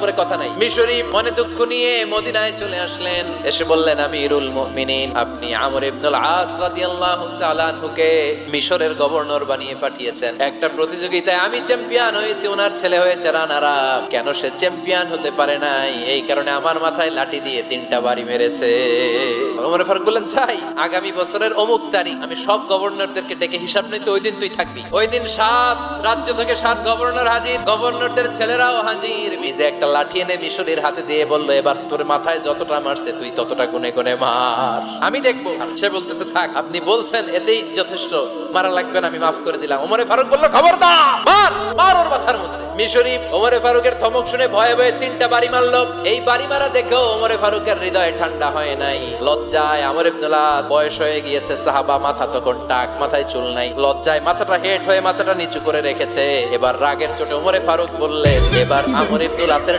উপরে কথা নাই। মিশরী মনে দুঃখ নিয়ে মদিনায় চলে আসলেন, এসে বললেন আমিরুল মুমিনিন, আপনি আমর ইবনুল আস রাদিয়াল্লাহু তাআলা আনহুকে মিশরের গভর্নর বানিয়ে পাঠিয়েছেন। একটা প্রতিযোগিতায় আমি চ্যাম্পিয়ন হয়েছি, ওনার ছেলে হয়েছে রানার আপ। কেন সে চ্যাম্পিয়ন হতে পারে নাই? এই কারণে আমার মাথায় লাঠি দিয়ে 3টা বাড়ি মেরেছে। ওমর ফারুক বললেন, তাই আগামী বছরের অমুক তারিখ আমি সব গভর্নরদেরকে ডেকে হিসাব নিতে, ওই দিন তুই থাকবি। ওই দিন 7 রাজ্য থেকে 7 গভর্নর হাজির, গভর্নরদের ছেলেরাও হাজির। মিজে একটা লাঠি এনে মিশরীর হাতে দিয়ে বলল, এবার তোর মাথায় যতটা মারছে তুই ততটা গুনে গুনে মার, আমি দেখবো। সে বলতেছে, থাক, আপনি বলছেন এতেই যথেষ্ট, মারা লাগবে না, আমি মাফ করে দিলাম। ওমর ফারুক বলল, খবরদার, মার মার ওর মাথার মধ্যে। মিশরী ওমর ফারুকের ধমক শুনে ভয়ে ভয়ে 3টা বাড়ি মারলো। এই বাড়ি মারা দেখেও ওমর ফারুকের হৃদয় ঠান্ডা হয় নাই। লজ্জায় আমর ইবনুল আস, বয়স হয়ে গিয়েছে, সাহাবা, মাথা তখন টাক, মাথায় চুল নাই, লজ্জায় মাথাটা হেট হয়ে মাথাটা নিচু করে রেখেছে। এবার রাগের চোটে ওমর ফারুক বললেন, এবার আমর ইবনুল আসের